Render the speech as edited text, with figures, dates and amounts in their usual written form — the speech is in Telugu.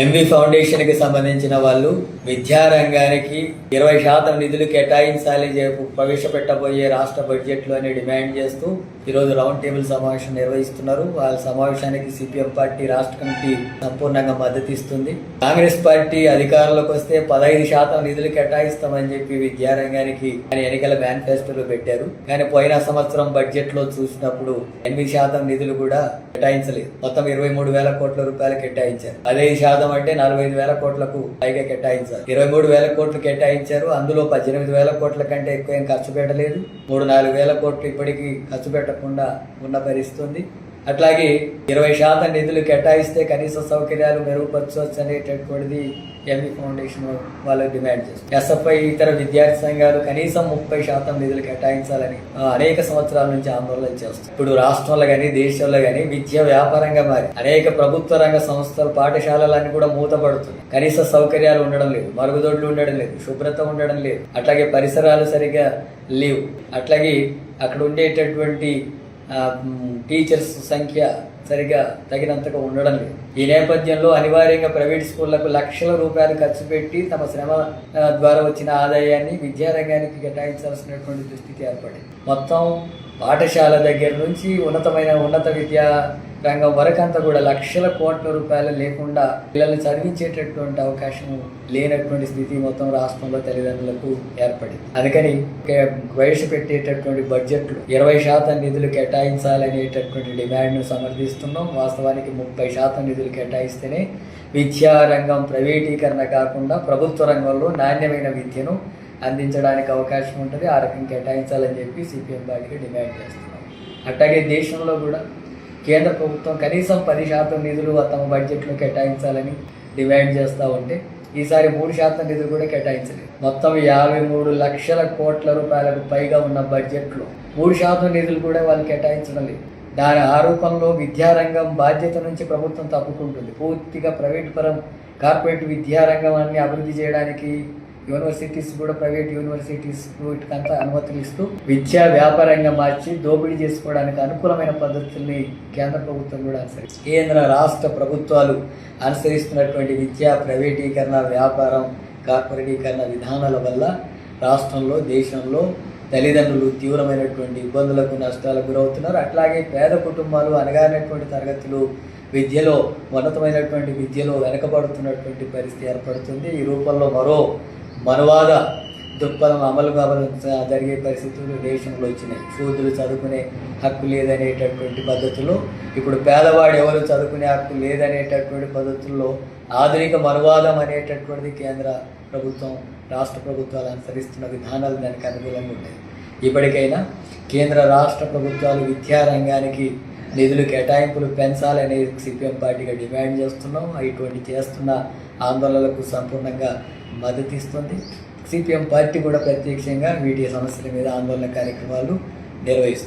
ఎంవి ఫౌండేషన్ కి సంబంధించిన వాళ్ళు విద్యారంగానికి 20% నిధులు కేటాయించాలి ప్రవేశపెట్టబోయే రాష్ట్ర బడ్జెట్ లో అని డిమాండ్ చేస్తూ ఈరోజు రౌండ్ టేబుల్ సమావేశం నిర్వహిస్తున్నారు. వాళ్ళ సమావేశానికి సిపిఎం పార్టీ రాష్ట్ర కమిటీ సంపూర్ణంగా మద్దతు ఇస్తుంది. కాంగ్రెస్ పార్టీ అధికారంలోకి వస్తే 15% నిధులు కేటాయిస్తామని చెప్పి విద్యారంగానికి ఎన్నికల మేనిఫెస్టోలో పెట్టారు. కానీ పోయిన సంవత్సరం బడ్జెట్ లో చూసినప్పుడు 8% నిధులు కూడా కేటాయించలేదు. మొత్తం 23,000 కోట్ల రూపాయలు కేటాయించారు. 15% అంటే 45,000 కోట్లకు పైగా కేటాయించారు. 23,000 కోట్లు కేటాయించారు. అందులో 18,000 కోట్ల కంటే ఎక్కువ ఏం ఖర్చు పెట్టలేదు. 3-4,000 కోట్లు ఇప్పటికీ ఖర్చు పెట్టకుండా ఉన్న పరిస్థితుంది. అట్లాగే 20% నిధులు కేటాయిస్తే కనీస సౌకర్యాలు మెరుగుపరచవచ్చు అనేటటువంటిది ఎంవి ఫౌండేషన్ వాళ్ళు డిమాండ్ చేస్తారు. ఎస్ఎఫ్ఐ ఇతర విద్యార్థి సంఘాలు కనీసం 30% నిధులు కేటాయించాలని అనేక సంవత్సరాల నుంచి ఆందోళన చేస్తారు. ఇప్పుడు రాష్ట్రంలో కానీ దేశంలో కానీ విద్య వ్యాపారంగా మారి అనేక ప్రభుత్వ రంగ సంస్థలు పాఠశాలలన్నీ కూడా మూతపడుతున్నాయి. కనీస సౌకర్యాలు ఉండడం లేదు, మరుగుదొడ్లు ఉండడం లేదు, శుభ్రత ఉండడం లేదు, అట్లాగే పరిసరాలు సరిగా లేవు, అట్లాగే అక్కడ ఉండేటటువంటి టీచర్స్ సంఖ్య సరిగా తగినంతగా ఉండడం లేదు. ఈ నేపథ్యంలో అనివార్యంగా ప్రైవేట్ స్కూళ్లకు లక్షల రూపాయలు ఖర్చు పెట్టి తమ శ్రమ ద్వారా వచ్చిన ఆదాయాన్ని విద్యారంగానికి కేటాయించాల్సినటువంటి దుస్థితి ఏర్పడింది. మొత్తం పాఠశాల దగ్గర నుంచి ఉన్నత విద్యా రంగం వరకంతా కూడా లక్షల కోట్ల రూపాయలు లేకుండా పిల్లల్ని చదివించేటటువంటి అవకాశం లేనటువంటి స్థితి మొత్తం రాష్ట్రంలో తల్లిదండ్రులకు ఏర్పడింది. అందుకని ప్రవేశపెట్టేటటువంటి బడ్జెట్లు 20% నిధులు కేటాయించాలనేటటువంటి డిమాండ్ను సమర్థిస్తున్నాం. వాస్తవానికి 30% నిధులు కేటాయిస్తేనే విద్యారంగం ప్రైవేటీకరణ కాకుండా ప్రభుత్వ రంగంలో నాణ్యమైన విద్యను అందించడానికి అవకాశం ఉంటుంది. ఆ రకం కేటాయించాలని చెప్పి సిపిఎం పార్టీకి డిమాండ్ చేస్తున్నాం. అట్లాగే దేశంలో కూడా కేంద్ర ప్రభుత్వం కనీసం 10% నిధులు తమ బడ్జెట్లో కేటాయించాలని డిమాండ్ చేస్తూ ఉంటే ఈసారి 3% నిధులు కూడా కేటాయించలేదు. మొత్తం 53 లక్షల కోట్ల రూపాయలకు పైగా ఉన్న బడ్జెట్లో 3% నిధులు కూడా వాళ్ళు కేటాయించడం లేదు. దాని ఆరోపణలో విద్యారంగం బాధ్యత నుంచి ప్రభుత్వం తప్పుకుంటుంది. పూర్తిగా కార్పొరేట్ విద్యారంగాన్ని అభివృద్ధి చేయడానికి యూనివర్సిటీస్ కూడా ప్రైవేట్ యూనివర్సిటీస్ వీటికంతా అనుమతులు ఇస్తూ విద్యా వ్యాపారంగా మార్చి దోపిడీ చేసుకోవడానికి అనుకూలమైన పద్ధతుల్ని కేంద్ర ప్రభుత్వం కూడా అనుసరిస్తుంది. కేంద్ర రాష్ట్ర ప్రభుత్వాలు అనుసరిస్తున్నటువంటి విద్యా ప్రైవేటీకరణ, వ్యాపారం, కార్పొరేటీకరణ విధానాల వల్ల రాష్ట్రంలో దేశంలో తల్లిదండ్రులు తీవ్రమైనటువంటి ఇబ్బందులకు నష్టాలకు గురవుతున్నారు. అట్లాగే పేద కుటుంబాలు అనగానటువంటి తరగతులు విద్యలో ఉన్నతమైనటువంటి విద్యలో వెనకబడుతున్నటువంటి పరిస్థితి ఏర్పడుతుంది. ఈ రూపంలో మరో మనువాద దృక్పథం అమలు జరిగే పరిస్థితులు దేశంలో వచ్చినాయి. శూద్రులు చదువుకునే హక్కు లేదనేటటువంటి పద్ధతుల్లో ఇప్పుడు పేదవాడు ఎవరు చదువుకునే హక్కు లేదనేటటువంటి పద్ధతుల్లో ఆధునిక మనువాదం అనేటటువంటిది కేంద్ర ప్రభుత్వం రాష్ట్ర ప్రభుత్వాలు అనుసరిస్తున్న విధానాలు దానికి అనుకూలంగా ఉన్నాయి. ఇప్పటికైనా కేంద్ర రాష్ట్ర ప్రభుత్వాలు విద్యారంగానికి నిధులు కేటాయింపులు పెంచాలనే సిపిఎం పార్టీగా డిమాండ్ చేస్తున్నాం. ఇటువంటి చేస్తున్న ఆందోళనలకు సంపూర్ణంగా మద్దతిస్తుంది. సిపిఎం పార్టీ కూడా ప్రత్యక్షంగా వీటి సమస్యల మీద ఆందోళన కార్యక్రమాలు నిర్వహిస్తుంది.